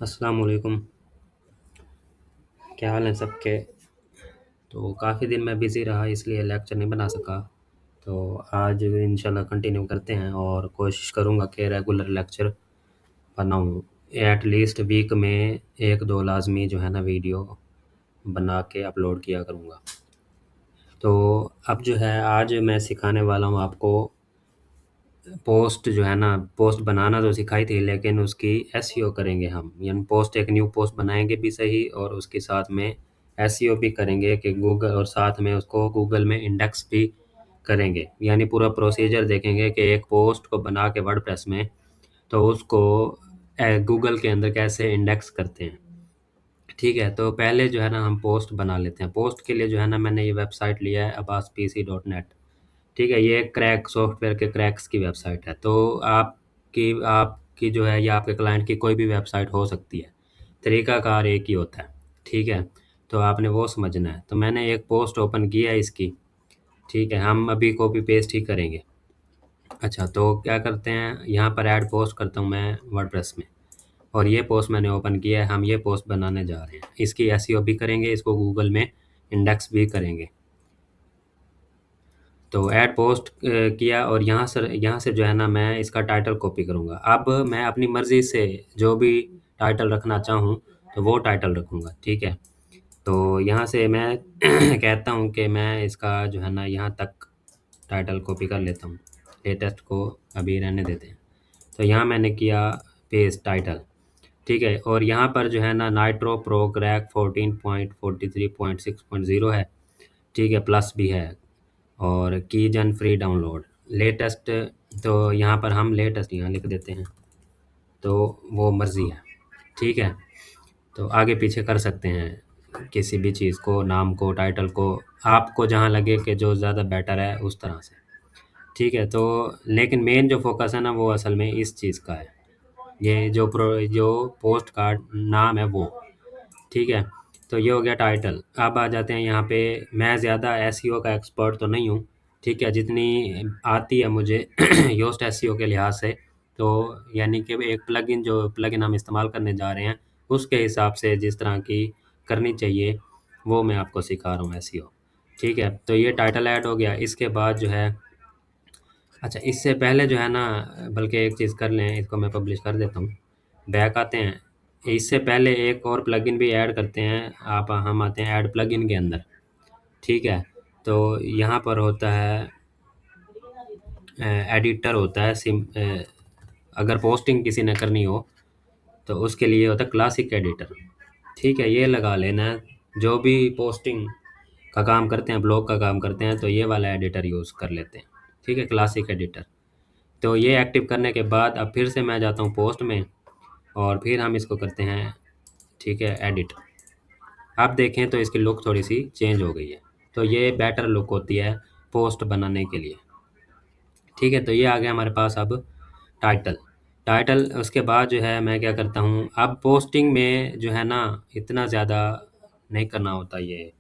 अस्सलाम वालेकुम। क्या हाल है सबके? तो काफ़ी दिन मैं बिज़ी रहा इसलिए लेक्चर नहीं बना सका। तो आज इंशाल्लाह कंटिन्यू करते हैं और कोशिश करूँगा कि रेगुलर लेक्चर बनाऊँ। एट लीस्ट वीक में 1-2 लाज़मी जो है ना वीडियो बना के अपलोड किया करूँगा। तो अब जो है आज मैं सिखाने वाला हूँ आपको पोस्ट जो है ना, पोस्ट बनाना तो सिखाई थी लेकिन उसकी एसईओ करेंगे हम। यानी पोस्ट एक न्यू पोस्ट बनाएँगे भी सही और उसके साथ में एसईओ भी करेंगे कि गूगल और साथ में उसको गूगल में इंडेक्स भी करेंगे। यानी पूरा प्रोसीजर देखेंगे कि एक पोस्ट को बना के वर्डप्रेस में तो उसको गूगल के अंदर कैसे इंडेक्स करते हैं। ठीक है, तो पहले जो है ना हम पोस्ट बना लेते हैं। पोस्ट के लिए जो है ना मैंने ये वेबसाइट लिया है abaspc.net। ठीक है, ये क्रैक सॉफ्टवेयर के क्रैक्स की वेबसाइट है। तो आपकी जो है या आपके क्लाइंट की कोई भी वेबसाइट हो सकती है, तरीकाकार एक ही होता है। ठीक है, तो आपने वो समझना है। तो मैंने एक पोस्ट ओपन की है इसकी। ठीक है, हम अभी कॉपी पेस्ट ही करेंगे। अच्छा, तो क्या करते हैं, यहाँ पर ऐड पोस्ट करता हूँ मैं वर्डप्रेस में और ये पोस्ट मैंने ओपन किया है। हम ये पोस्ट बनाने जा रहे हैं, इसकी एसईओ भी करेंगे, इसको गूगल में इंडेक्स भी करेंगे। तो ऐड पोस्ट किया और यहाँ से जो है ना मैं इसका टाइटल कॉपी करूँगा। अब मैं अपनी मर्ज़ी से जो भी टाइटल रखना चाहूँ तो वो टाइटल रखूँगा। ठीक है, तो यहाँ से मैं कहता हूँ कि मैं इसका जो है ना यहाँ तक टाइटल कॉपी कर लेता हूँ। लेटेस्ट को अभी रहने देते हैं। तो यहाँ मैंने किया पेस्ट टाइटल। ठीक है, और यहाँ पर जो है ना नाइट्रो प्रो क्रैक 14.43.6.0 है। ठीक है, प्लस भी है और कीजन फ्री डाउनलोड लेटेस्ट। तो यहाँ पर हम लेटेस्ट यहाँ लिख देते हैं, तो वो मर्ज़ी है। ठीक है, तो आगे पीछे कर सकते हैं किसी भी चीज़ को, नाम को, टाइटल को, आपको जहाँ लगे कि जो ज़्यादा बेटर है उस तरह से। ठीक है, तो लेकिन मेन जो फोकस है ना वो असल में इस चीज़ का है, ये जो पोस्ट का नाम है वो। ठीक है, तो ये हो गया टाइटल। अब आ जाते हैं यहाँ पे। मैं ज़्यादा एसईओ का एक्सपर्ट तो नहीं हूँ। ठीक है, जितनी आती है मुझे योस्ट एसईओ के लिहाज से, तो यानी कि एक प्लगइन हम इस्तेमाल करने जा रहे हैं उसके हिसाब से जिस तरह की करनी चाहिए वो मैं आपको सिखा रहा हूँ एसईओ। ठीक है, तो ये टाइटल ऐड हो गया। इसके बाद जो है, अच्छा इससे पहले जो है ना, बल्कि एक चीज़ कर लें, इसको मैं पब्लिश कर देता हूँ। बैक आते हैं, इससे पहले एक और प्लगइन भी ऐड करते हैं। हम आते हैं ऐड प्लगइन के अंदर। ठीक है, तो यहाँ पर होता है एडिटर होता है अगर पोस्टिंग किसी ने करनी हो तो उसके लिए होता है क्लासिक एडिटर। ठीक है, ये लगा लेना है। जो भी पोस्टिंग का काम करते हैं, ब्लॉग का काम करते हैं, तो ये वाला एडिटर यूज़ कर लेते हैं। ठीक है, क्लासिक एडिटर। तो ये एक्टिव करने के बाद अब फिर से मैं जाता हूँ पोस्ट में और फिर हम इसको करते हैं। ठीक है, एडिट। आप देखें तो इसकी लुक थोड़ी सी चेंज हो गई है। तो ये बेटर लुक होती है पोस्ट बनाने के लिए। ठीक है, तो ये आ गया हमारे पास अब टाइटल। उसके बाद जो है मैं क्या करता हूँ, अब पोस्टिंग में जो है ना इतना ज़्यादा नहीं करना होता ये।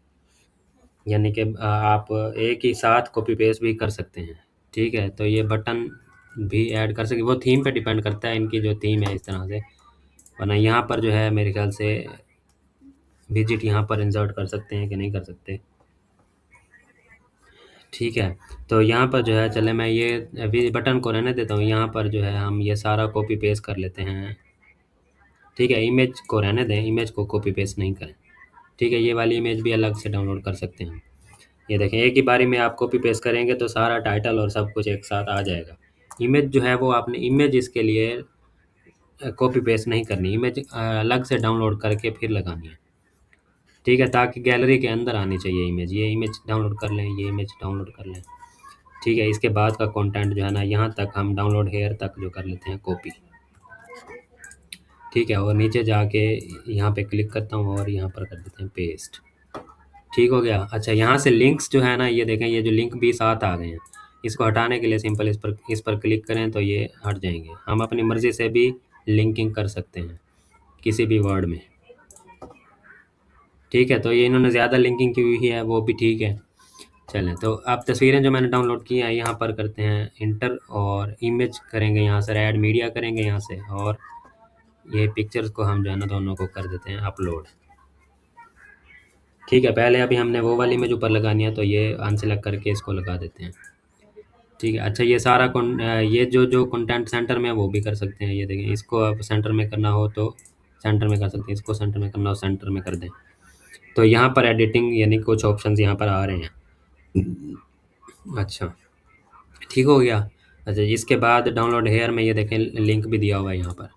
यानी कि आप एक ही साथ कॉपी पेस्ट भी कर सकते हैं। ठीक है, तो ये बटन भी ऐड कर सकते, वो थीम पे डिपेंड करता है, इनकी जो थीम है इस तरह से। वरना यहाँ पर जो है मेरे ख्याल से विजिट यहाँ पर इंसर्ट कर सकते हैं कि नहीं कर सकते। ठीक है, तो यहाँ पर जो है, चले मैं ये अभी बटन को रहने देता हूँ। यहाँ पर जो है हम ये सारा कॉपी पेस्ट कर लेते हैं। ठीक है, इमेज को रहने दें, इमेज को कॉपी पेस्ट नहीं करें। ठीक है, ये वाली इमेज भी अलग से डाउनलोड कर सकते हैं। ये देखें, एक ही बारी में आप कॉपी पेस्ट करेंगे तो सारा टाइटल और सब कुछ एक साथ आ जाएगा। इमेज जो है वो आपने इमेज इसके लिए कॉपी पेस्ट नहीं करनी, इमेज अलग से डाउनलोड करके फिर लगानी है। ठीक है, ताकि गैलरी के अंदर आनी चाहिए इमेज। ये इमेज डाउनलोड कर लें, ये इमेज डाउनलोड कर लें। ठीक है, इसके बाद का कंटेंट जो है ना, यहाँ तक हम डाउनलोड हेयर तक जो कर लेते हैं कॉपी। ठीक है, और नीचे जाके यहाँ पे क्लिक करता हूँ और यहाँ पर कर देते हैं पेस्ट। ठीक हो गया। अच्छा, यहाँ से लिंक्स जो है ना, ये देखें, ये जो लिंक भी साथ आ गए हैं। इसको हटाने के लिए सिंपल इस पर क्लिक करें तो ये हट जाएंगे। हम अपनी मर्ज़ी से भी लिंकिंग कर सकते हैं किसी भी वर्ड में। ठीक है, तो ये इन्होंने ज़्यादा लिंकिंग की हुई है, वो भी ठीक है। चलें, तो अब तस्वीरें जो मैंने डाउनलोड की हैं यहाँ पर करते हैं इंटर और इमेज करेंगे, यहाँ से ऐड मीडिया करेंगे यहाँ से और ये पिक्चर्स को हम जो है ना दोनों को कर देते हैं अपलोड। ठीक है, पहले अभी हमने वो वाली इमेज ऊपर लगानी है, तो ये अनसेलेक्ट करके इसको लगा देते हैं। ठीक है, अच्छा ये सारा ये जो जो कंटेंट सेंटर में है वो भी कर सकते हैं। ये देखें, इसको आप सेंटर में करना हो तो सेंटर में कर सकते हैं, इसको सेंटर में करना हो सेंटर में कर दें। तो यहाँ पर एडिटिंग यानी कुछ ऑप्शंस यहाँ पर आ रहे हैं। अच्छा, ठीक हो गया। अच्छा, इसके बाद डाउनलोड हेयर में ये देखें लिंक भी दिया हुआ है यहाँ पर।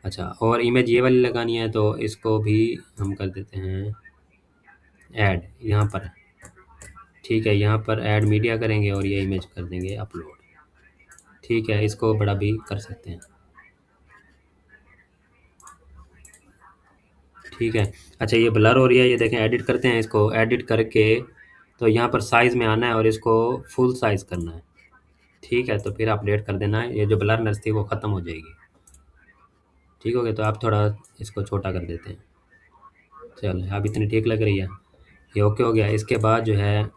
अच्छा, और इमेज ये वाली लगानी है तो इसको भी हम कर देते हैं ऐड यहाँ पर। ठीक है, यहाँ पर ऐड मीडिया करेंगे और ये इमेज कर देंगे अपलोड। ठीक है, इसको बड़ा भी कर सकते हैं। ठीक है, अच्छा ये ब्लर हो रही है, ये देखें एडिट करते हैं, इसको एडिट करके तो यहाँ पर साइज़ में आना है और इसको फुल साइज़ करना है। ठीक है, तो फिर अपडेट कर देना है, ये जो ब्लरनेस थी वो ख़त्म हो जाएगी। ठीक हो गया, तो आप थोड़ा इसको छोटा कर देते हैं। चलो, अब इतनी ठीक लग रही है, ये ओके हो गया। इसके बाद जो है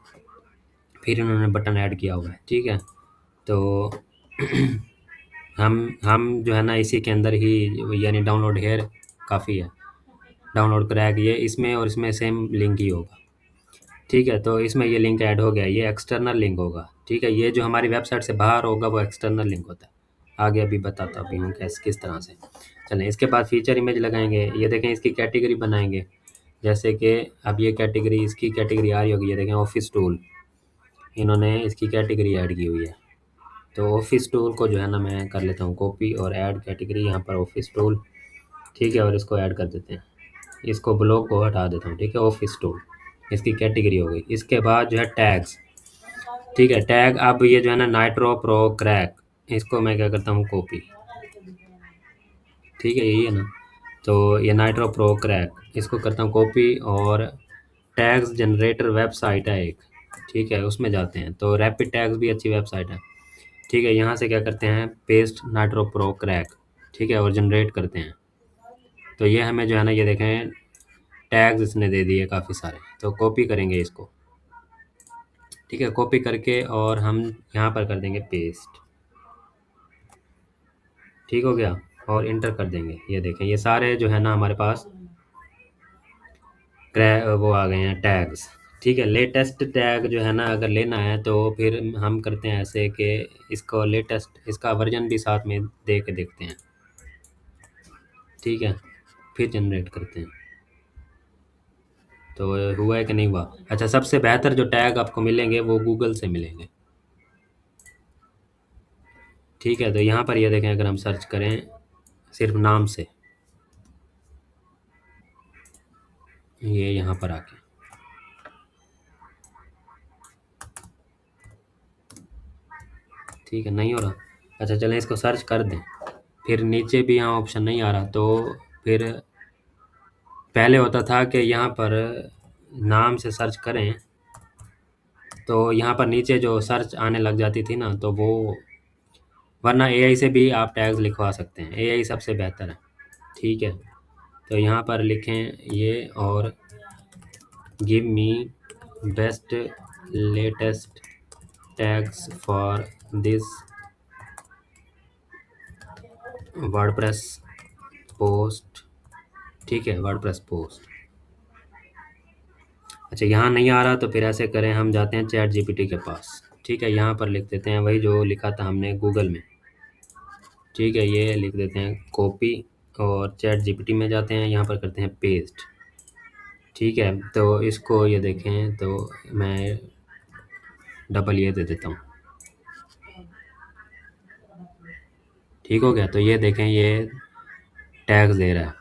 फिर इन्होंने बटन ऐड किया हुआ है। ठीक है, तो हम जो है ना इसी के अंदर ही, यानी डाउनलोड हेयर काफ़ी है, डाउनलोड क्रैक ये इसमें और इसमें सेम लिंक ही होगा। ठीक है, तो इसमें ये लिंक ऐड हो गया, ये एक्सटर्नल लिंक होगा। ठीक है, ये जो हमारी वेबसाइट से बाहर होगा वो एक्सटर्नल लिंक होता है। आगे अभी बताता भी हूँ कैसे किस तरह से। चलें, इसके बाद फीचर इमेज लगाएंगे। ये देखें, इसकी कैटेगरी बनाएंगे, जैसे कि अब ये कैटेगरी, इसकी कैटेगरी आ रही होगी, ये देखें ऑफिस टूल, इन्होंने इसकी कैटेगरी ऐड की हुई है। तो ऑफिस टूल को जो है ना मैं कर लेता हूँ कॉपी और ऐड कैटेगरी, यहाँ पर ऑफिस टूल। ठीक है, और इसको ऐड कर देते हैं, इसको ब्लॉक को हटा देता हूँ। ठीक है, ऑफिस टूल इसकी कैटेगरी हो गई। इसके बाद जो है टैग्स। ठीक है, टैग अब ये जो है ना नाइट्रो प्रो क्रैक, इसको मैं क्या करता हूँ कॉपी। ठीक है, यही है ना, तो ये नाइट्रो प्रो क्रैक इसको करता हूँ कॉपी, और टैग्स जनरेटर वेबसाइट है एक। ठीक है, उसमें जाते हैं, तो रैपिड टैग्स भी अच्छी वेबसाइट है। ठीक है, यहाँ से क्या करते हैं पेस्ट नाइट्रो प्रो क्रैक। ठीक है, और जनरेट करते हैं, तो ये हमें जो है ना ये देखें टैग्स इसने दे दिए काफ़ी सारे, तो कॉपी करेंगे इसको। ठीक है, कॉपी करके और हम यहाँ पर कर देंगे पेस्ट। ठीक हो गया, और इंटर कर देंगे। ये देखें, ये सारे जो है ना हमारे पास वो आ गए हैं टैग्स। ठीक है, लेटेस्ट टैग जो है ना अगर लेना है तो फिर हम करते हैं ऐसे कि इसको लेटेस्ट, इसका वर्जन भी साथ में दे के देखते हैं। ठीक है, फिर जनरेट करते हैं, तो हुआ है कि नहीं हुआ। अच्छा, सबसे बेहतर जो टैग आपको मिलेंगे वो गूगल से मिलेंगे। ठीक है, तो यहाँ पर ये देखें, अगर हम सर्च करें सिर्फ नाम से, ये यहाँ पर आके, ठीक है नहीं हो रहा। अच्छा, चलें इसको सर्च कर दें, फिर नीचे भी यहाँ ऑप्शन नहीं आ रहा, तो फिर पहले होता था कि यहाँ पर नाम से सर्च करें तो यहाँ पर नीचे जो सर्च आने लग जाती थी ना, तो वो, वरना एआई से भी आप टैग्स लिखवा सकते हैं, एआई सबसे बेहतर है। ठीक है, तो यहाँ पर लिखें ये, और give me best latest tags for this WordPress post. ठीक है, वर्डप्रेस पोस्ट। अच्छा, यहाँ नहीं आ रहा तो फिर ऐसे करें, हम जाते हैं चैट जीपीटी के पास। ठीक है, यहाँ पर लिख देते हैं वही जो लिखा था हमने गूगल में। ठीक है, ये लिख देते हैं कॉपी, और चैट जीपीटी में जाते हैं, यहाँ पर करते हैं पेस्ट। ठीक है, तो इसको ये देखें, तो मैं डबल ये दे देता हूँ। ठीक हो गया, तो ये देखें ये टैग्स दे रहा है,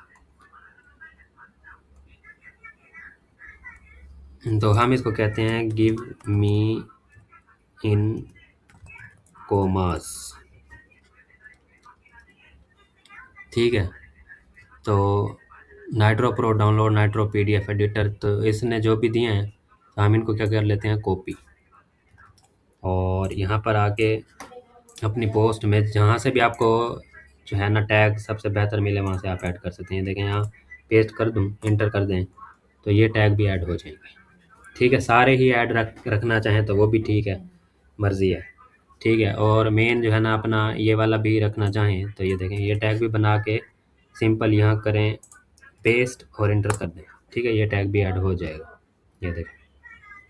तो हम इसको कहते हैं गिव मी इन कोमास। ठीक है, तो nitro pro download, nitro PDF editor, तो इसने जो भी दिए हैं तो हम इनको क्या कर लेते हैं कॉपी, और यहाँ पर आके अपनी पोस्ट में जहाँ से भी आपको जो है ना टैग सबसे बेहतर मिले वहाँ से आप ऐड कर सकते हैं। देखें, यहाँ पेस्ट कर दूँ, इंटर कर दें, तो ये टैग भी ऐड हो जाएंगे। ठीक है, सारे ही ऐड रखना चाहें तो वो भी ठीक है, मर्ज़ी है। ठीक है, और मेन जो है ना अपना ये वाला भी रखना चाहें तो ये देखें, ये टैग भी बना के सिंपल यहाँ करें पेस्ट और एंटर कर दें। ठीक है, ये टैग भी ऐड हो जाएगा, ये देखें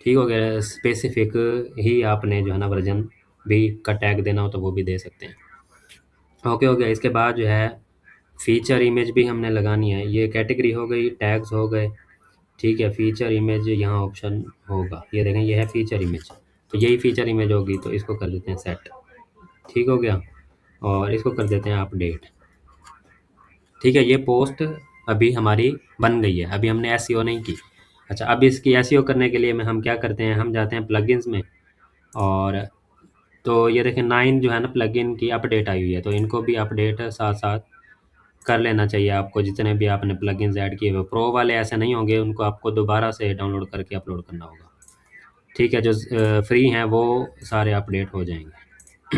ठीक हो गया। स्पेसिफिक ही आपने जो है ना वर्जन भी का टैग देना हो तो वो भी दे सकते हैं। ओके हो गया। इसके बाद जो है फीचर इमेज भी हमने लगानी है। ये कैटेगरी हो गई, टैग्स हो गए। ठीक है, फीचर इमेज यहाँ ऑप्शन होगा, ये देखें ये है फीचर इमेज, तो यही फीचर इमेज होगी, तो इसको कर देते हैं सेट। ठीक हो गया, और इसको कर देते हैं अपडेट। ठीक है, ये पोस्ट अभी हमारी बन गई है, अभी हमने एसईओ नहीं की। अच्छा, अब इसकी एसईओ करने के लिए हम क्या करते हैं, हम जाते हैं प्लगइन्स में, और तो ये देखें 9 जो है ना प्लगइन की अपडेट आई हुई है, तो इनको भी अपडेट साथ साथ कर लेना चाहिए आपको। जितने भी आपने प्लगइन्स ऐड किए हुए, प्रो वाले ऐसे नहीं होंगे, उनको आपको दोबारा से डाउनलोड करके अपलोड करना होगा। ठीक है, जो फ्री हैं वो सारे अपडेट हो जाएंगे।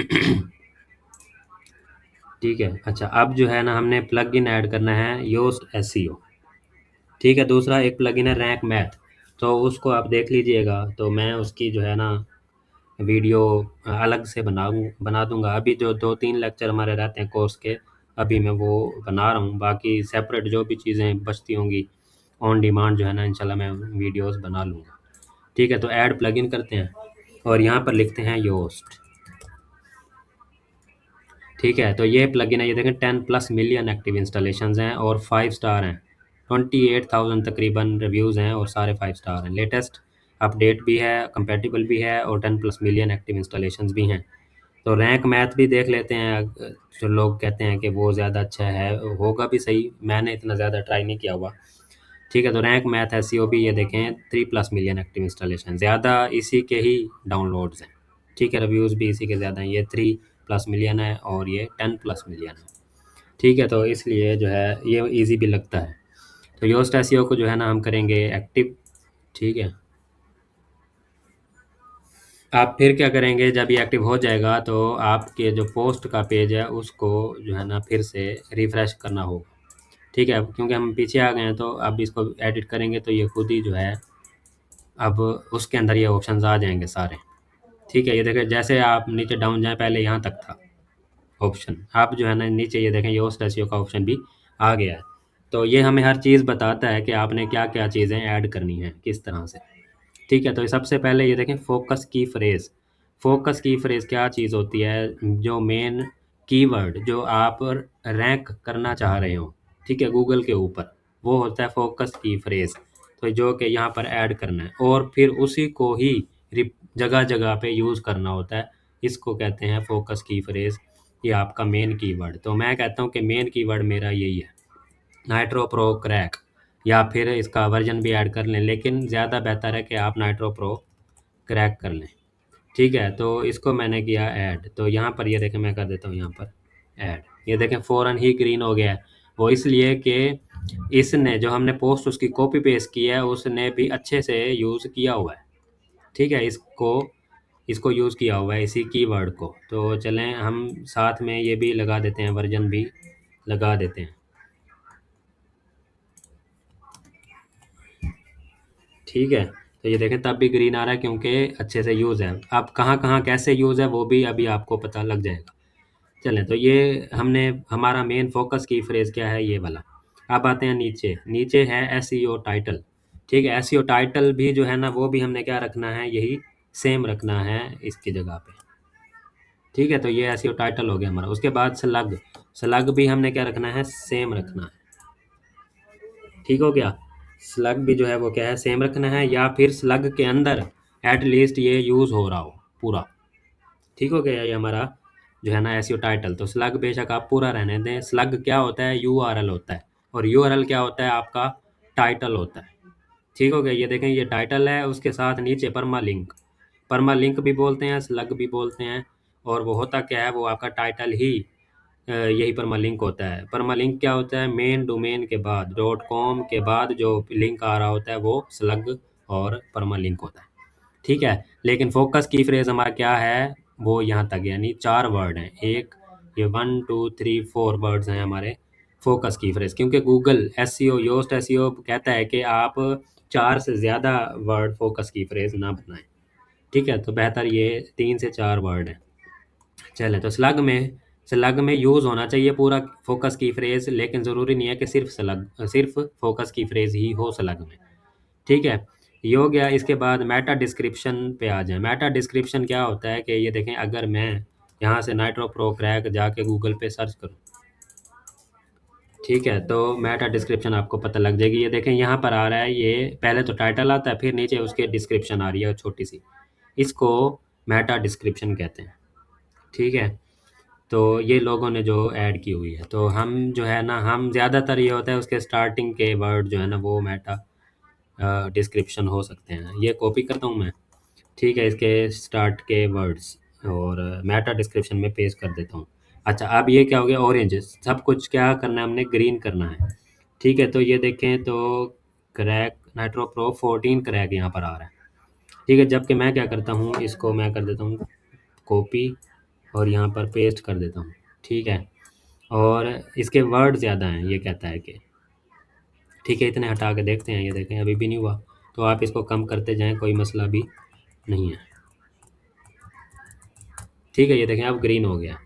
ठीक है। अच्छा, अब जो है ना हमने प्लगइन ऐड करना है योस्ट एसईओ। ठीक है, दूसरा एक प्लगइन है रैंक मैथ, तो उसको आप देख लीजिएगा, तो मैं उसकी जो है ना वीडियो अलग से बना दूंगा। अभी जो 2-3 लेक्चर हमारे रहते हैं कोर्स के, अभी मैं वो बना रहा हूँ। बाकी सेपरेट जो भी चीज़ें बचती होंगी ऑन डिमांड जो है ना इंशाल्लाह मैं वीडियोस बना लूँगा। ठीक है, तो ऐड प्लगइन करते हैं और यहाँ पर लिखते हैं योस्ट। ठीक है, तो ये प्लगइन है, ये देखें 10+ मिलियन एक्टिव इंस्टॉलेशंस हैं और 5 स्टार हैं। 28,000 तकरीबन रिव्यूज़ हैं और सारे 5 स्टार हैं। लेटेस्ट अपडेट भी है, कंपेटिबल भी है, और 10+ मिलियन एक्टिव इंस्टॉलेशंस भी हैं। तो रैंक मैथ भी देख लेते हैं। जो लोग कहते हैं कि वो ज़्यादा अच्छा है, होगा भी सही, मैंने इतना ज़्यादा ट्राई नहीं किया हुआ। ठीक है, तो रैंक मैथ एसईओ भी ये देखें 3+ मिलियन एक्टिव इंस्टॉलेशन, ज़्यादा इसी के ही डाउनलोड्स हैं। ठीक है, रिव्यूज़ भी इसी के ज़्यादा हैं, ये 3+ मिलियन है और ये 10+ मिलियन है। ठीक है, तो इसलिए जो है ये ईजी भी लगता है। तो योस्ट एसईओ को जो है ना हम करेंगे एक्टिव। ठीक है, आप फिर क्या करेंगे, जब ये एक्टिव हो जाएगा तो आपके जो पोस्ट का पेज है उसको जो है ना फिर से रिफ़्रेश करना होगा। ठीक है, क्योंकि हम पीछे आ गए हैं, तो अब इसको एडिट करेंगे तो ये खुद ही जो है अब उसके अंदर ये ऑप्शंस आ जाएंगे सारे। ठीक है, ये देखें जैसे आप नीचे डाउन जाएं, पहले यहाँ तक था ऑप्शन, आप जो है ना नीचे ये देखें योस्ट एसईओ का ऑप्शन भी आ गया है। तो ये हमें हर चीज़ बताता है कि आपने क्या क्या चीज़ें ऐड करनी है किस तरह से। ठीक है, तो सबसे पहले ये देखें फोकस की फ्रेज़। फोकस की फ्रेज़ क्या चीज़ होती है, जो मेन कीवर्ड जो आप रैंक करना चाह रहे हो, ठीक है, गूगल के ऊपर, वो होता है फोकस की फ्रेज़। तो जो कि यहाँ पर ऐड करना है और फिर उसी को ही जगह जगह पे यूज़ करना होता है। इसको कहते हैं फोकस की फ्रेज़, ये आपका मेन कीवर्ड। तो मैं कहता हूँ कि मेन कीवर्ड मेरा यही है, नाइट्रो प्रो क्रैक, या फिर इसका वर्जन भी ऐड कर लें, लेकिन ज़्यादा बेहतर है कि आप नाइट्रो प्रो क्रैक कर लें। ठीक है, तो इसको मैंने किया ऐड, तो यहाँ पर ये देखें मैं कर देता हूँ यहाँ पर ऐड, ये देखें फ़ौरन ही ग्रीन हो गया है। वो इसलिए कि इसने जो हमने पोस्ट उसकी कॉपी पेस्ट की है उसने भी अच्छे से यूज़ किया हुआ है। ठीक है, इसको इसको यूज़ किया हुआ है इसी कीवर्ड को। तो चलें हम साथ में ये भी लगा देते हैं, वर्जन भी लगा देते हैं। ठीक है, तो ये देखें तब भी ग्रीन आ रहा है क्योंकि अच्छे से यूज़ है। अब कहाँ कहाँ कैसे यूज़ है वो भी अभी आपको पता लग जाएगा। चलें, तो ये हमने हमारा मेन फोकस की फ्रेज़ क्या है, ये वाला। अब आते हैं नीचे, नीचे है एसईओ टाइटल। ठीक है, एसईओ टाइटल भी जो है ना वो भी हमने क्या रखना है, यही सेम रखना है इसकी जगह पे। ठीक है, तो ये एसईओ टाइटल हो गया हमारा। उसके बाद स्लग, स्लग भी हमने क्या रखना है, सेम रखना है। ठीक हो गया, स्लग भी जो है वो क्या है, सेम रखना है, या फिर स्लग के अंदर एटलीस्ट ये यूज़ हो रहा हो पूरा। ठीक हो गया ये हमारा जो है ना एसईओ टाइटल। तो स्लग बेशक आप पूरा रहने दें। स्लग क्या होता है, यूआरएल होता है, और यूआरएल क्या होता है, आपका टाइटल होता है। ठीक हो गया, ये देखें ये टाइटल है, उसके साथ नीचे परमा लिंक, परमा लिंक भी बोलते हैं, स्लग भी बोलते हैं। और वो होता क्या है, वो आपका टाइटल ही यही परमालिंक होता है। परमालिंक क्या होता है, मेन डोमेन के बाद .com के बाद जो लिंक आ रहा होता है वो स्लग और परमालिंक होता है। ठीक है, लेकिन फोकस की फ्रेज हमारा क्या है, वो यहाँ तक, यानी 4 वर्ड हैं। एक ये 1 2 3 4 वर्ड्स हैं हमारे फोकस की फ्रेज, क्योंकि गूगल एसईओ योस्ट एसईओ कहता है कि आप 4 से ज़्यादा वर्ड फोकस की फ्रेज ना बनाएं। ठीक है, तो बेहतर ये 3 से 4 वर्ड हैं। चलें, तो स्लग में यूज़ होना चाहिए पूरा फोकस की फ्रेज, लेकिन ज़रूरी नहीं है कि सिर्फ फोकस की फ्रेज ही हो स्लग में। ठीक है, ये हो गया। इसके बाद मेटा डिस्क्रिप्शन पे आ जाए। मेटा डिस्क्रिप्शन क्या होता है कि ये देखें, अगर मैं यहाँ से नाइट्रो प्रो क्रैक जाके गूगल पे सर्च करूँ, ठीक है, तो मेटा डिस्क्रिप्शन आपको पता लग जाएगी। ये देखें यहाँ पर आ रहा है, ये पहले तो टाइटल आता है, फिर नीचे उसके डिस्क्रिप्शन आ रही है छोटी सी। इसको मेटा डिस्क्रिप्शन कहते हैं। ठीक है, तो ये लोगों ने जो ऐड की हुई है, तो हम जो है ना, हम ज़्यादातर ये होता है उसके स्टार्टिंग के वर्ड जो है ना वो मेटा डिस्क्रिप्शन हो सकते हैं। ये कॉपी करता हूँ मैं। ठीक है, इसके स्टार्ट के वर्ड्स और मेटा डिस्क्रिप्शन में पेस्ट कर देता हूँ। अच्छा, अब ये क्या हो गया, ऑरेंज। सब कुछ क्या करना है हमने, ग्रीन करना है। ठीक है, तो ये देखें तो क्रैक नाइट्रो प्रो 14 क्रैक यहाँ पर आ रहा है। ठीक है, जबकि मैं क्या करता हूँ, इसको मैं कर देता हूँ कॉपी और यहाँ पर पेस्ट कर देता हूँ। ठीक है, और इसके वर्ड ज़्यादा हैं, ये कहता है कि ठीक है, इतने हटा के देखते हैं। ये देखें अभी भी नहीं हुआ, तो आप इसको कम करते जाएं, कोई मसला भी नहीं है। ठीक है, ये देखें अब ग्रीन हो गया।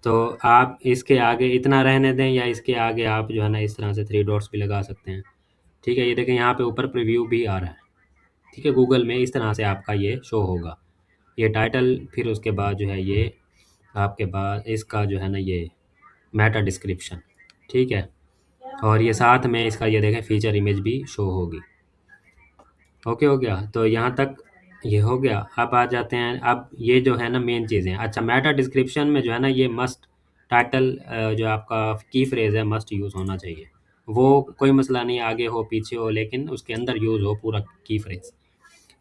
तो आप इसके आगे इतना रहने दें, या इसके आगे आप जो है ना इस तरह से थ्री डॉट्स भी लगा सकते हैं। ठीक है, ये देखें यहाँ पे ऊपर प्रीव्यू भी आ रहा है। ठीक है, गूगल में इस तरह से आपका ये शो होगा, ये टाइटल, फिर उसके बाद जो है ये आपके पास इसका जो है ना ये मेटा डिस्क्रिप्शन। ठीक है, और ये साथ में इसका ये देखें फीचर इमेज भी शो होगी। ओके, हो गया। तो यहाँ तक ये हो गया। अब आ जाते हैं, अब ये जो है ना मेन चीज़ें। अच्छा, मेटा डिस्क्रिप्शन में जो है ना ये मस्ट टाइटल जो आपका की फ्रेज है मस्ट यूज़ होना चाहिए। वो कोई मसला नहीं, आगे हो पीछे हो, लेकिन उसके अंदर यूज़ हो पूरा की फ्रेज।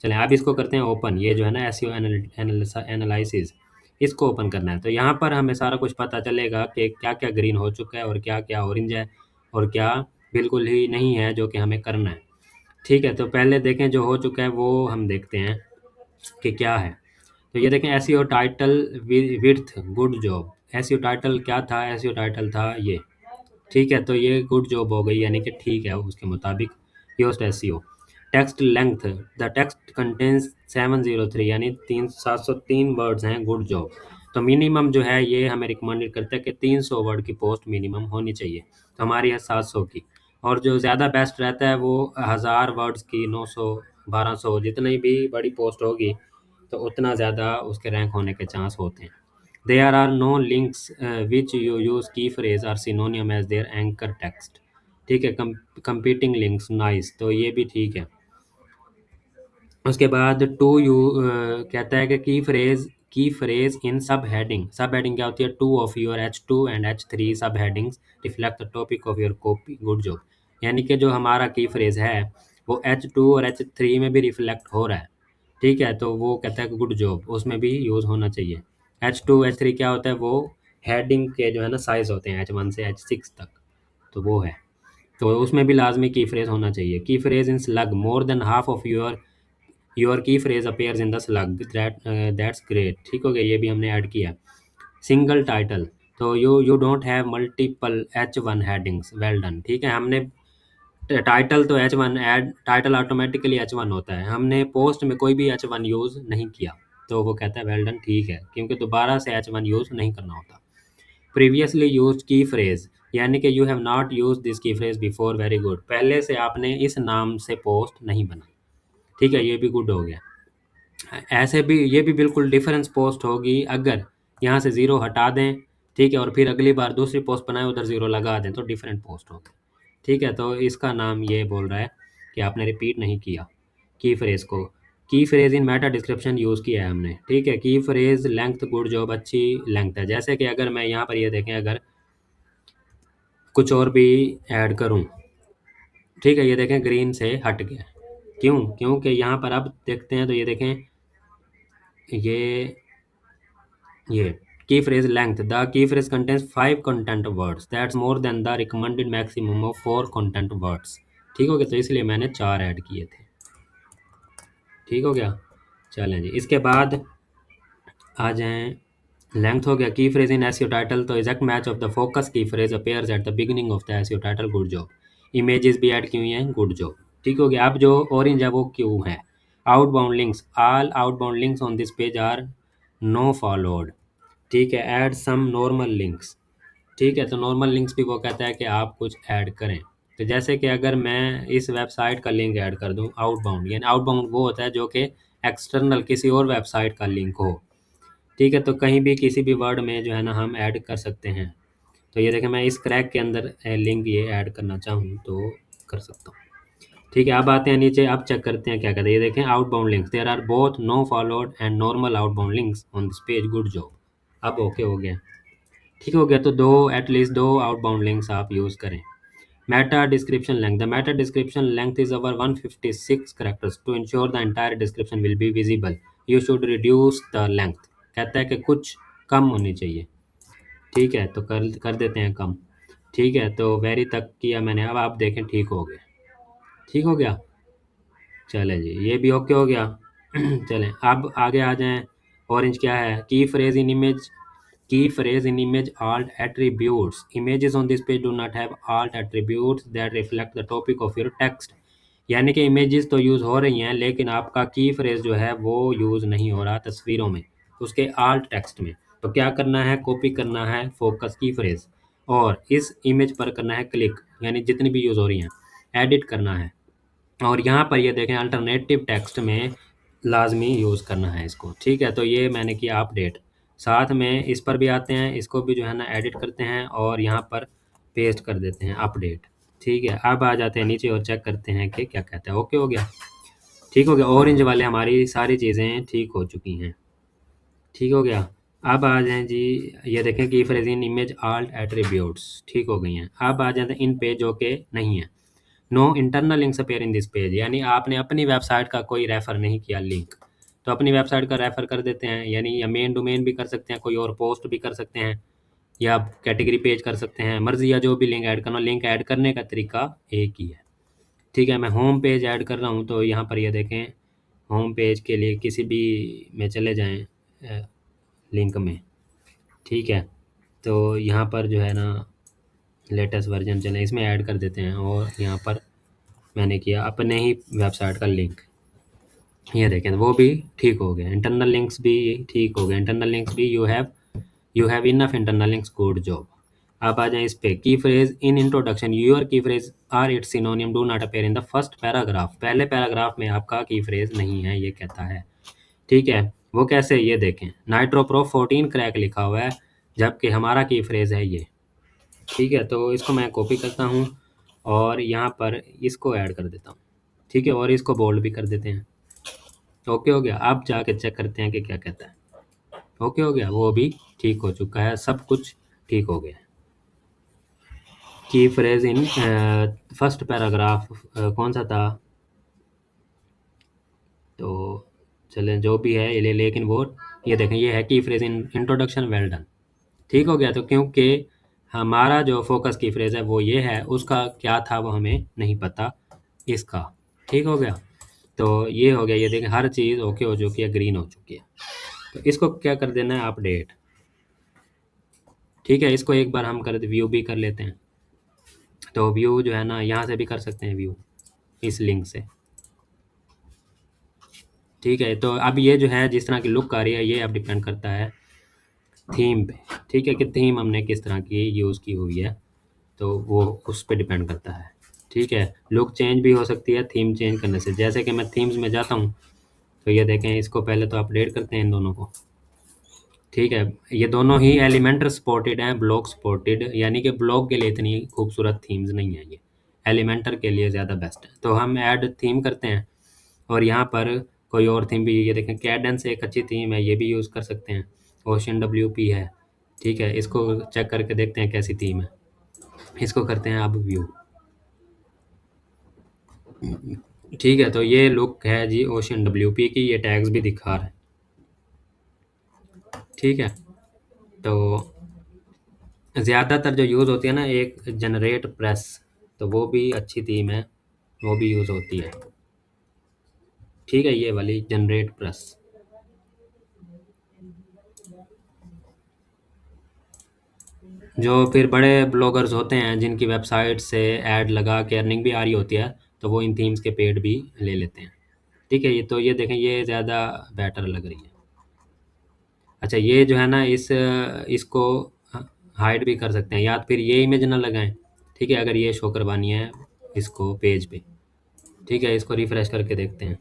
चलें अब इसको करते हैं ओपन। ये जो है ना एसईओ एनालिसिस, इसको ओपन करना है। तो यहाँ पर हमें सारा कुछ पता चलेगा कि क्या क्या ग्रीन हो चुका है और क्या क्या ऑरेंज है और क्या बिल्कुल ही नहीं है, जो कि हमें करना है। ठीक है, तो पहले देखें जो हो चुका है वो हम देखते हैं कि क्या है। तो ये देखें SEO title width good job. SEO title क्या था, एसईओ टाइटल था ये। ठीक है, तो ये गुड जॉब हो गई, यानी कि ठीक है उसके मुताबिक। Yoast SEO text length, the text contains 703, यानी 703 वर्ड्स हैं, गुड जॉब। तो मिनिमम जो है ये हमें रिकमेंडेड करता है कि 300 वर्ड की पोस्ट मिनिमम होनी चाहिए। तो हमारी है 700 की। और जो ज़्यादा बेस्ट रहता है वो 1000 वर्ड्स की, 900, 1200, जितनी भी बड़ी पोस्ट होगी तो उतना ज़्यादा उसके रैंक होने के चांस होते हैं। There are no links which you use key phrase are synonym as their anchor text। ठीक है, competing links, नाइस, तो ये भी ठीक है। उसके बाद टू यू कहता है कि की फ्रेज इन सब हेडिंग क्या होती है, two of your H2 and H3 सब headings reflect the topic of your copy, good job. यानी कि जो हमारा की फ्रेज है वो H2 और H3 में भी रिफ्लेक्ट हो रहा है। ठीक है, तो वो कहता है कि गुड जॉब, उसमें भी यूज़ होना चाहिए। H2 H3 क्या होता है, वो हेडिंग के जो है ना साइज होते हैं H1 से H6 तक, तो वो है। तो उसमें भी लाजमी की फ्रेज होना चाहिए। Key phrase in slug, more than half of your key phrase appears in the slug, that's great. ठीक हो गया, ये भी हमने ऐड किया। सिंगल टाइटल, तो you don't have multiple H1 headings, well done. ठीक है, हमने टाइटल तो H1 add, title automatically H1 होता है, हमने पोस्ट में कोई भी H1 यूज़ नहीं किया, तो वो कहता है वेल डन, ठीक है, क्योंकि दोबारा से H1 यूज़ नहीं करना होता। प्रीवियसली यूज्ड की फ्रेज, यानी कि you have not use this की फ्रेज बिफोर, वेरी गुड, पहले से आपने इस नाम से पोस्ट नहीं बनाई। ठीक है, ये भी गुड हो गया। ऐसे भी ये भी बिल्कुल डिफरेंस पोस्ट होगी अगर यहाँ से ज़ीरो हटा दें। ठीक है, और फिर अगली बार दूसरी पोस्ट बनाए उधर ज़ीरो लगा दें, तो डिफरेंट पोस्ट होगी। ठीक है, तो इसका नाम ये बोल रहा है कि आपने रिपीट नहीं किया की फ्रेज को। की फ्रेज इन मेटा डिस्क्रिप्शन यूज़ किया है हमने। ठीक है, की फ्रेज लेंथ गुड जॉब, अच्छी लेंथ है। जैसे कि अगर मैं यहाँ पर ये देखें, अगर कुछ और भी ऐड करूँ, ठीक है, ये देखें ग्रीन से हट गया। क्यों? क्योंकि यहाँ पर अब देखते हैं, तो ये देखें ये की phrase length, the key phrase contains 5 content words, that's more than the recommended maximum of 4 content words. ठीक हो गया, तो इसलिए मैंने 4 ऐड किए थे। ठीक हो गया, चलें जी। इसके बाद आ जाएं, लेंथ हो गया। Key phrase in SEO title, तो exact match of the focus key phrase appears at the beginning of the SEO title, good job. Images भी ऐड की हुई हैं, गुड जॉब। ठीक हो गया। अब जो ऑरेंज है वो क्यों है, outbound links, all outbound links on this page are no followed. ठीक है, ऐड सम नॉर्मल लिंक्स। ठीक है, तो नॉर्मल लिंक्स भी वो कहता है कि आप कुछ ऐड करें। तो जैसे कि अगर मैं इस वेबसाइट का लिंक ऐड कर दूं, आउटबाउंड, यानी आउटबाउंड वो होता है जो कि एक्सटर्नल किसी और वेबसाइट का लिंक हो। ठीक है, तो कहीं भी किसी भी वर्ड में जो है ना हम ऐड कर सकते हैं। तो ये देखें, मैं इस क्रैक के अंदर लिंक ये ऐड करना चाहूँ तो कर सकता हूँ। ठीक है, अब आते हैं नीचे, अब चेक करते हैं क्या कहते हैं। ये देखें, outbound links, there are both no followed and normal outbound links on this page, good job. अब ओके हो गया। ठीक हो गया, तो दो, एटलीस्ट दो आउटबाउंड लिंक्स आप यूज़ करें। Meta description length, the meta description length is over 156 characters to ensure the entire description will be visible, you should reduce the length. कहता है कि कुछ कम होनी चाहिए। ठीक है, तो कर कर देते हैं कम। ठीक है, तो वेरी तक किया मैंने, अब आप देखें ठीक हो गया। ठीक हो गया, चले जी, ये भी ओके हो गया। चलें, अब आगे आ जाएं। ऑरेंज क्या है, की फ्रेज इन इमेज, की phrase in image alt attributes, images on this page do not have alt attributes that reflect the topic of your text। यानी कि इमेजेस तो यूज़ हो रही हैं लेकिन आपका की फ्रेज जो है वो यूज़ नहीं हो रहा तस्वीरों में, उसके आल्ट टेक्स्ट में। तो क्या करना है, कॉपी करना है फोकस की फ्रेज और इस इमेज पर करना है क्लिक, यानी जितनी भी यूज़ हो रही हैं एडिट करना है। और यहाँ पर ये देखें, अल्टरनेटिव टेक्स्ट में लाजमी यूज़ करना है इसको। ठीक है, तो ये मैंने किया अपडेट। साथ में इस पर भी आते हैं, इसको भी जो है ना एडिट करते हैं और यहाँ पर पेस्ट कर देते हैं अपडेट। ठीक है, अब आ जाते हैं नीचे और चेक करते हैं कि क्या कहता है। ओके हो गया, ठीक हो गया, ऑरेंज वाले हमारी सारी चीज़ें ठीक हो चुकी हैं। ठीक हो गया, अब आ जाएं जी, ये देखें कि phrase in image alt attributes ठीक हो गई हैं। अब आ जाते हैं इन पेज जो कि नहीं है। No internal links appear in this page, यानी आपने अपनी वेबसाइट का कोई रेफ़र नहीं किया लिंक, तो अपनी वेबसाइट का रेफ़र कर देते हैं, यानी या मेन डोमेन भी कर सकते हैं, कोई और पोस्ट भी कर सकते हैं, या आप कैटेगरी पेज कर सकते हैं, मर्ज़ी, या जो भी लिंक ऐड करना, लिंक ऐड करने का तरीका एक ही है। ठीक है, मैं होम पेज ऐड कर रहा हूँ, तो यहाँ पर ये देखें, होम पेज के लिए किसी भी में चले जाएँ लिंक में। ठीक है, तो यहाँ पर जो है ना लेटेस्ट वर्जन चले, इसमें ऐड कर देते हैं और यहाँ पर मैंने किया अपने ही वेबसाइट का लिंक। ये देखें, वो भी ठीक हो गया, इंटरनल लिंक्स भी ठीक हो गए, इंटरनल लिंक्स भी you have enough internal links, good job. अब आ जाए इस पे, key phrase in introduction, your key phrase or its synonym do not appear in the first paragraph, पहले पैराग्राफ में आपका की फ्रेज नहीं है, ये कहता है। ठीक है, वो कैसे, ये देखें, नाइट्रोप्रो 14 क्रैक लिखा हुआ है जबकि हमारा की फ्रेज है ये। ठीक है, तो इसको मैं कॉपी करता हूँ और यहाँ पर इसको ऐड कर देता हूँ। ठीक है, और इसको बोल्ड भी कर देते हैं। ओके हो गया, अब जाके चेक करते हैं कि क्या कहता है। ओके हो गया, वो भी ठीक हो चुका है, सब कुछ ठीक हो गया। Key phrase in first paragraph कौन सा था, तो चलें जो भी है ये लेकिन वो, ये देखें, ये है की phrase in introduction, well done. ठीक हो गया, तो क्योंकि हमारा जो फोकस की फ्रेज है वो ये है, उसका क्या था वो हमें नहीं पता इसका। ठीक हो गया, तो ये हो गया, ये देखें हर चीज़ ओके हो चुकी है, ग्रीन हो चुकी है। तो इसको क्या कर देना है, अपडेट। ठीक है, इसको एक बार हम कर व्यू भी कर लेते हैं, तो व्यू जो है ना यहाँ से भी कर सकते हैं व्यू, इस लिंक से। ठीक है, तो अब ये जो है जिस तरह की लुक आ रही है, ये अब डिपेंड करता है थीम पे। ठीक है, कि थीम हमने किस तरह की यूज़ की हुई है, तो वो उस पर डिपेंड करता है। ठीक है, लुक चेंज भी हो सकती है थीम चेंज करने से। जैसे कि मैं थीम्स में जाता हूँ, तो ये देखें, इसको पहले तो अपडेट करते हैं इन दोनों को। ठीक है, ये दोनों ही एलिमेंटर सपोर्टेड हैं, ब्लॉक सपोर्टेड, यानी कि ब्लॉक के लिए इतनी खूबसूरत थीम्स नहीं है, ये एलिमेंटर के लिए ज़्यादा बेस्ट है। तो हम ऐड थीम करते हैं और यहाँ पर कोई और थीम भी, ये देखें, कैडेंस एक अच्छी थीम है, ये भी यूज़ कर सकते हैं, ओशन WP है। ठीक है, इसको चेक करके देखते हैं कैसी थीम है, इसको करते हैं अब व्यू। ठीक है, तो ये लुक है जी ओशन WP की, ये टैग्स भी दिखा रहा है। ठीक है, तो ज़्यादातर जो यूज़ होती है ना, एक जनरेट प्रेस, तो वो भी अच्छी थीम है, वो भी यूज़ होती है। ठीक है, ये वाली जनरेट प्रेस। जो फिर बड़े ब्लॉगर्स होते हैं जिनकी वेबसाइट से ऐड लगा के अर्निंग भी आ रही होती है, तो वो इन थीम्स के पेड भी ले लेते हैं। ठीक है, ये तो ये देखें, ये ज़्यादा बेटर लग रही है। अच्छा, ये जो है ना इसको हाइड भी कर सकते हैं, या फिर ये इमेज ना लगाएं। ठीक है, अगर ये शो करवानी है इसको पेज पे। ठीक है, इसको रिफ्रेश करके देखते हैं।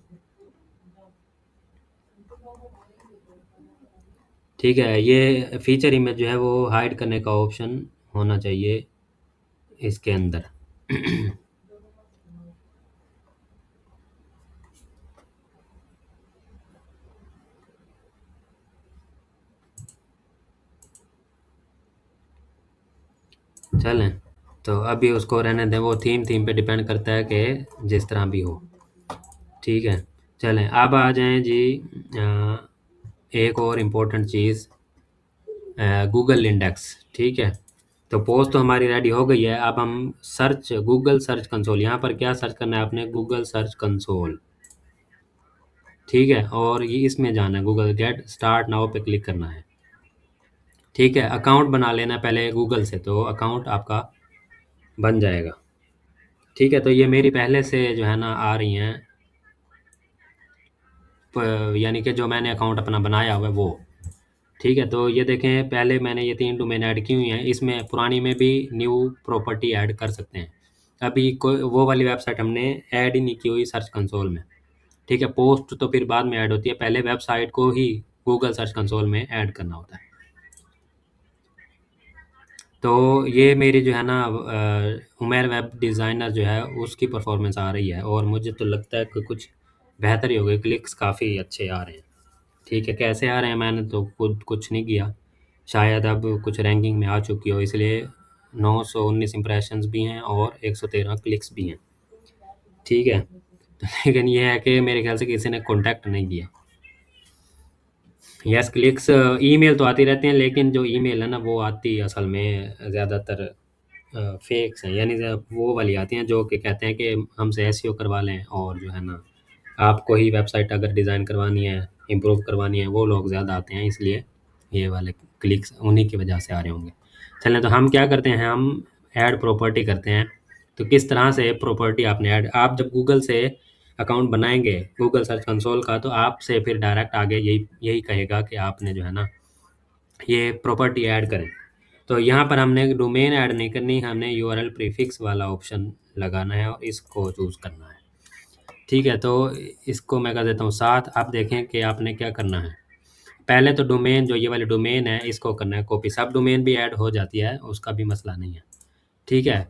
ठीक है, ये फीचर इमेज जो है वो हाइड करने का ऑप्शन होना चाहिए इसके अंदर। चलें, तो अभी उसको रहने दें, वो थीम पे डिपेंड करता है कि जिस तरह भी हो। ठीक है, चलें अब आ जाएं जी। एक और इम्पोर्टेंट चीज़, गूगल इंडेक्स। ठीक है, तो पोस्ट तो हमारी रेडी हो गई है। अब हम सर्च, गूगल सर्च कंसोल, यहाँ पर क्या सर्च करना है आपने, गूगल सर्च कंसोल। ठीक है, और ये इसमें जाना है, गूगल गेट स्टार्ट नाउ पे क्लिक करना है। ठीक है, अकाउंट बना लेना है पहले गूगल से, तो अकाउंट आपका बन जाएगा। ठीक है, तो ये मेरी पहले से जो है ना आ रही हैं, यानी कि जो मैंने अकाउंट अपना बनाया हुआ है वो। ठीक है, तो ये देखें, पहले मैंने ये 3 डोमेन ऐड की हुई हैं, इसमें पुरानी में भी न्यू प्रॉपर्टी ऐड कर सकते हैं। अभी कोई वो वाली वेबसाइट हमने ऐड ही नहीं की हुई सर्च कंसोल में। ठीक है, पोस्ट तो फिर बाद में ऐड होती है, पहले वेबसाइट को ही गूगल सर्च कंसोल में ऐड करना होता है। तो ये मेरी जो है ना उमेर वेब डिज़ाइनर जो है उसकी परफॉर्मेंस आ रही है, और मुझे तो लगता है कि कुछ बेहतर ही हो गई, क्लिक्स काफ़ी अच्छे आ रहे हैं। ठीक है, कैसे आ रहे हैं, मैंने तो खुद कुछ नहीं किया। शायद अब कुछ रैंकिंग में आ चुकी हो, इसलिए 919 इम्प्रेशंस भी हैं और 113 क्लिक्स भी हैं। ठीक है, तो लेकिन ये है कि मेरे ख्याल से किसी ने कॉन्टैक्ट नहीं किया। यस, क्लिक्स ईमेल तो आती रहती हैं, लेकिन जो ईमेल है ना वो आती असल में ज़्यादातर फेक्स हैं, यानी वो वाली आती हैं जो कि कहते हैं कि हमसे एसईओ करवा लें, और जो है ना आपको ही वेबसाइट अगर डिज़ाइन करवानी है, इम्प्रूव करवानी है, वो लोग ज़्यादा आते हैं, इसलिए ये वाले क्लिक्स उन्हीं की वजह से आ रहे होंगे। चलें, तो हम क्या करते हैं, हम ऐड प्रॉपर्टी करते हैं। तो किस तरह से प्रॉपर्टी आपने ऐड, आप जब गूगल से अकाउंट बनाएंगे गूगल सर्च कंसोल का, तो आपसे फिर डायरेक्ट आगे यही यही कहेगा कि आपने जो है ना ये प्रॉपर्टी ऐड करें। तो यहाँ पर हमने डोमेन ऐड नहीं करनी, हमने यूआरएल प्रीफिक्स वाला ऑप्शन लगाना है और इसको चूज़ करना है। ठीक है, तो इसको मैं कर देता हूँ 7। आप देखें कि आपने क्या करना है। पहले तो डोमेन, जो ये वाली डोमेन है इसको करना है कॉपी, सब डोमेन भी ऐड हो जाती है, उसका भी मसला नहीं है। ठीक है,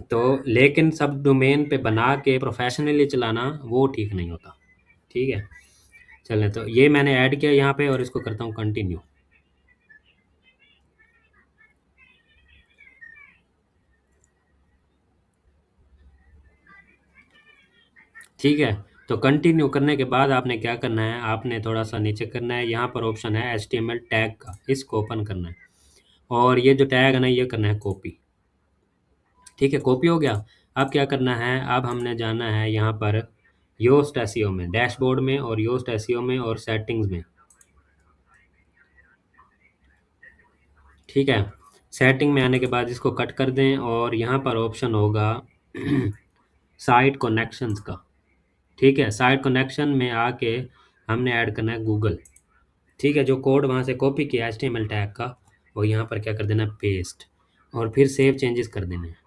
तो लेकिन सब डोमेन पे बना के प्रोफेशनली चलाना वो ठीक नहीं होता। ठीक है, चलें, तो ये मैंने ऐड किया यहाँ पे, और इसको करता हूँ कंटिन्यू। ठीक है, तो कंटिन्यू करने के बाद आपने क्या करना है, आपने थोड़ा सा नीचे करना है, यहाँ पर ऑप्शन है HTML टैग का, इसको ओपन करना है, और ये जो टैग है ना ये करना है कॉपी। ठीक है, कॉपी हो गया। अब क्या करना है, अब हमने जाना है यहाँ पर योस्ट एसईओ में, डैशबोर्ड में, और योस्ट एसईओ में, और सेटिंग्स में। ठीक है, सेटिंग में आने के बाद इसको कट कर दें, और यहाँ पर ऑप्शन होगा साइट कनेक्शंस का। ठीक है, साइट कनेक्शन में आके हमने ऐड करना है गूगल। ठीक है, जो कोड वहाँ से कॉपी किया HTML टैग का, वो यहाँ पर क्या कर देना है, पेस्ट, और फिर सेव चेंजेस कर देने हैं।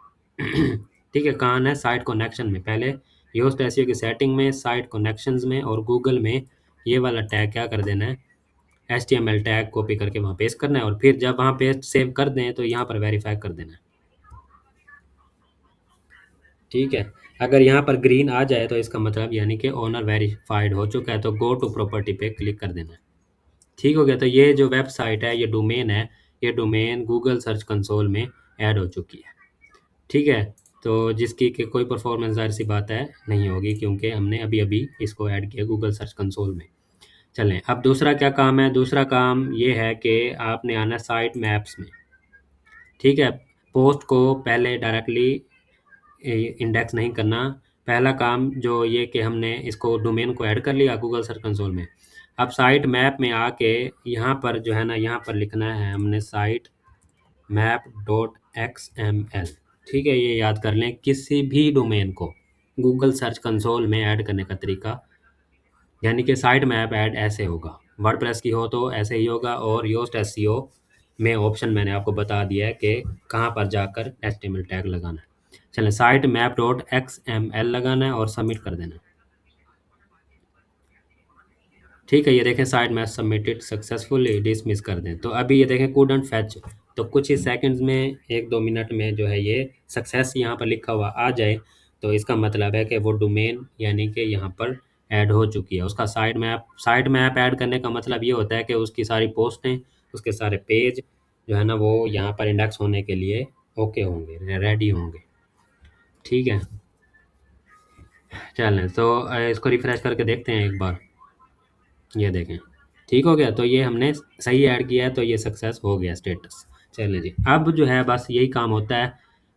ठीक है, कहाँ है, साइट कनेक्शन में, पहले योस्ट एसईओ की सेटिंग में, साइट कनेक्शंस में, और गूगल में ये वाला टैग क्या कर देना है, HTML टैग कॉपी करके वहाँ पेस्ट करना है, और फिर जब वहाँ पेस्ट सेव कर दें तो यहाँ पर वेरीफाई कर देना है। ठीक है, अगर यहाँ पर ग्रीन आ जाए तो इसका मतलब यानी कि ओनर वेरीफाइड हो चुका है, तो गो टू प्रॉपर्टी पे क्लिक कर देना है। ठीक हो गया, तो ये जो वेबसाइट है, ये डोमेन है, ये डोमेन गूगल सर्च कंसोल में ऐड हो चुकी है। ठीक है, तो जिसकी कि कोई परफॉर्मेंस ज़ाहिर सी बात है नहीं होगी, क्योंकि हमने अभी अभी इसको ऐड किया गूगल सर्च कंसोल में। चलें, अब दूसरा क्या काम है, दूसरा काम ये है कि आपने आना साइट मैप्स में। ठीक है, पोस्ट को पहले डायरेक्टली इंडेक्स नहीं करना। पहला काम जो ये कि हमने इसको डोमेन को ऐड कर लिया गूगल सर्च कंसोल में। अब साइट मैप में आके यहाँ पर जो है ना, यहाँ पर लिखना है हमने साइट मैप डॉट XML। ठीक है, ये याद कर लें, किसी भी डोमेन को गूगल सर्च कंसोल में ऐड करने का तरीका, यानी कि साइट मैप ऐड ऐसे होगा। वर्डप्रेस की हो तो ऐसे ही होगा। और योस्ट एसईओ में ऑप्शन मैंने आपको बता दिया है कि कहाँ पर जाकर एचटीएमएल टैग लगाना है। चलें, साइट मैप डॉट XML लगाना है और सबमिट कर देना है। ठीक है, ये देखें site map submitted successfully, dismiss कर दें। तो अभी ये देखें कूडंट फैच, तो कुछ ही सेकंड्स में, 1-2 मिनट में जो है ये सक्सेस यहाँ पर लिखा हुआ आ जाए, तो इसका मतलब है कि वो डोमेन यानी कि यहाँ पर ऐड हो चुकी है। उसका साइट मैप ऐड करने का मतलब ये होता है कि उसकी सारी पोस्टें, उसके सारे पेज जो है ना वो यहाँ पर इंडेक्स होने के लिए ओके होंगे, रेडी होंगे। ठीक है, चलें तो इसको रिफ्रेश करके देखते हैं एक बार। ये देखें ठीक हो गया, तो ये हमने सही ऐड किया है, तो ये सक्सेस हो गया स्टेटस। चलिए जी, अब जो है बस यही काम होता है।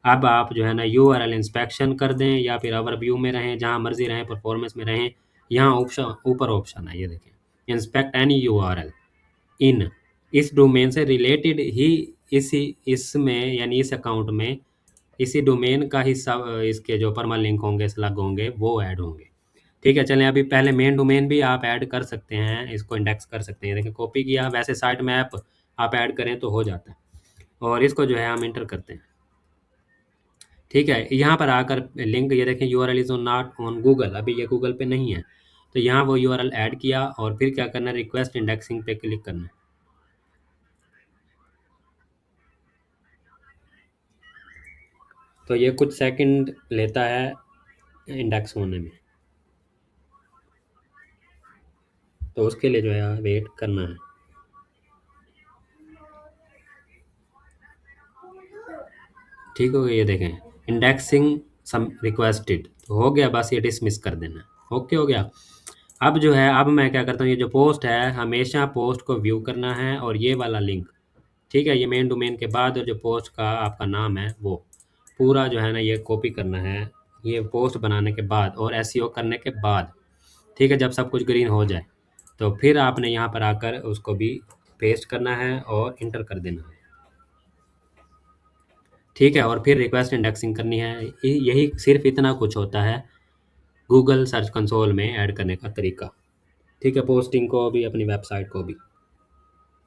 अब आप जो है ना URL इंस्पेक्शन कर दें या फिर ओवर व्यू में रहें, जहाँ मर्जी रहें, परफॉर्मेंस में रहें। यहाँ ऑप्शन, ऊपर ऑप्शन है, ये देखें इंस्पेक्ट एनी URL इन, इस डोमेन से रिलेटेड ही, इसी इसमें यानी इस अकाउंट में इसी डोमेन का हिस्सा, इसके जो परमानेंट लिंक होंगे, स्लग होंगे, वो ऐड होंगे। ठीक है, चलें अभी पहले मेन डोमेन भी आप ऐड कर सकते हैं, इसको इंडेक्स कर सकते हैं। देखिए कॉपी किया, वैसे साइट में आप ऐड करें तो हो जाता है। और इसको जो है हम इंटर करते हैं। ठीक है, यहाँ पर आकर लिंक, ये देखें URL is not on Google, अभी ये गूगल पे नहीं है, तो यहाँ वो URL ऐड किया और फिर क्या करना है, रिक्वेस्ट इंडेक्सिंग पे क्लिक करना है। तो ये कुछ सेकंड लेता है इंडेक्स होने में, तो उसके लिए जो है वेट करना है। ठीक हो गया, ये देखें इंडेक्सिंग सम रिक्वेस्टेड, तो हो गया, बस ये डिसमिस कर देना। ओके हो गया। अब जो है, अब मैं क्या करता हूँ, ये जो पोस्ट है हमेशा पोस्ट को व्यू करना है, और ये वाला लिंक, ठीक है, ये मेन डोमेन के बाद जो पोस्ट का आपका नाम है वो पूरा जो है ना ये कॉपी करना है, ये पोस्ट बनाने के बाद और एसईओ करने के बाद। ठीक है, जब सब कुछ ग्रीन हो जाए तो फिर आपने यहाँ पर आकर उसको भी पेस्ट करना है और इंटर कर देना है। ठीक है, और फिर रिक्वेस्ट इंडेक्सिंग करनी है। यही सिर्फ इतना कुछ होता है गूगल सर्च कंसोल में ऐड करने का तरीका। ठीक है, पोस्टिंग को भी, अपनी वेबसाइट को भी।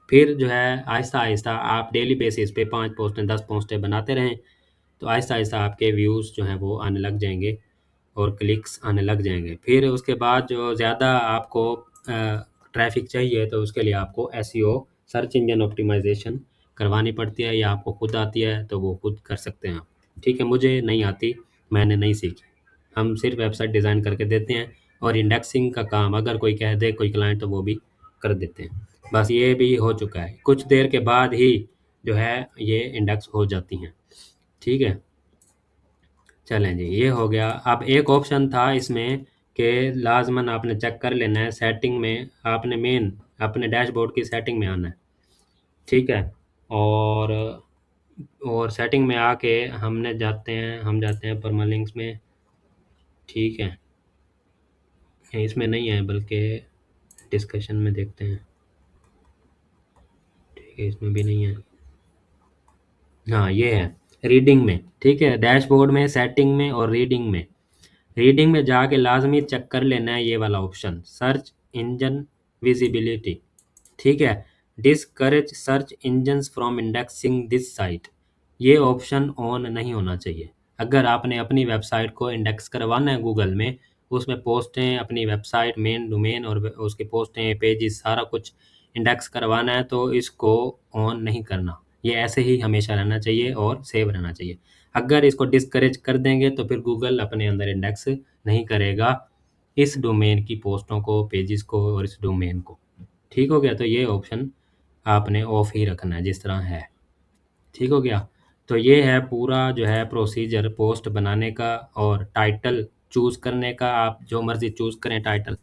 फिर जो है आहिस्ता आहिस्ता आप डेली बेसिस पे 5 पोस्टें 10 पोस्टें बनाते रहें, तो आहिस्ता आहिस्ता आपके व्यूज़ जो हैं वो आने लग जाएंगे और क्लिक्स आने लग जाएंगे। फिर उसके बाद जो ज़्यादा आपको ट्रैफिक चाहिए, तो उसके लिए आपको एसईओ, सर्च इंजन ऑप्टिमाइजेशन करवानी पड़ती है, या आपको खुद आती है तो वो खुद कर सकते हैं आप। ठीक है, मुझे नहीं आती, मैंने नहीं सीखी। हम सिर्फ वेबसाइट डिज़ाइन करके देते हैं, और इंडेक्सिंग का काम अगर कोई कह दे कोई क्लाइंट, तो वो भी कर देते हैं। बस ये भी हो चुका है, कुछ देर के बाद ही जो है ये इंडेक्स हो जाती हैं। ठीक है, चलें जी, ये हो गया। अब एक ऑप्शन था इसमें कि लाजमन आपने चेक कर लेना है सेटिंग में, आपने मेन अपने डैशबोर्ड की सेटिंग में आना है। ठीक है, और सेटिंग में आके हम जाते हैं परमालिंक्स में। ठीक है, इसमें नहीं है बल्कि डिस्कशन में देखते हैं। ठीक है, इसमें भी नहीं है। हाँ, ये है रीडिंग में। ठीक है, डैशबोर्ड में, सेटिंग में और रीडिंग में। रीडिंग में जाके लाजमी चेक कर लेना है ये वाला ऑप्शन, सर्च इंजन विजिबिलिटी। ठीक है, discourage search engines from indexing this site, ये ऑप्शन ऑन नहीं होना चाहिए। अगर आपने अपनी वेबसाइट को इंडेक्स करवाना है गूगल में, उसमें पोस्टें, अपनी वेबसाइट मेन डोमेन और उसकी पोस्टें, पेजेस, सारा कुछ इंडेक्स करवाना है, तो इसको ऑन नहीं करना। ये ऐसे ही हमेशा रहना चाहिए और सेव रहना चाहिए। अगर इसको डिस्करेज कर देंगे तो फिर गूगल अपने अंदर इंडेक्स नहीं करेगा इस डोमेन की पोस्टों को, पेजेस को और इस डोमेन को। ठीक हो गया, तो ये ऑप्शन आपने ऑफ ही रखना है जिस तरह है। ठीक हो गया, तो ये है पूरा जो है प्रोसीजर पोस्ट बनाने का और टाइटल चूज़ करने का। आप जो मर्ज़ी चूज़ करें टाइटल।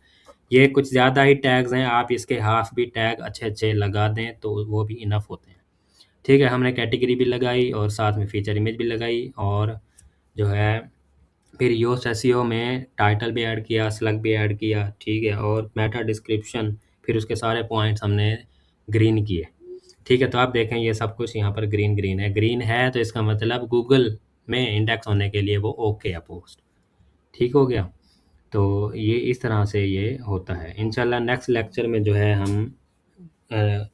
ये कुछ ज़्यादा ही टैग्स हैं, आप इसके हाफ भी टैग अच्छे अच्छे लगा दें तो वो भी इनफ होते हैं। ठीक है, हमने कैटेगरी भी लगाई और साथ में फीचर इमेज भी लगाई, और जो है फिर योस्ट एसईओ में टाइटल भी ऐड किया, स्लग भी ऐड किया। ठीक है, और मेटा डिस्क्रिप्शन, फिर उसके सारे पॉइंट्स हमने ग्रीन किए। ठीक है, तो आप देखें ये सब कुछ यहाँ पर ग्रीन ग्रीन है। ग्रीन है तो इसका मतलब गूगल में इंडेक्स होने के लिए वो ओके है पोस्ट। ठीक हो गया। तो ये इस तरह से ये होता है। इंशाल्लाह नेक्स्ट लेक्चर में जो है हम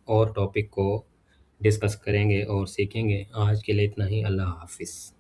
और टॉपिक को डिस्कस करेंगे और सीखेंगे। आज के लिए इतना ही। अल्लाह हाफ़िज़।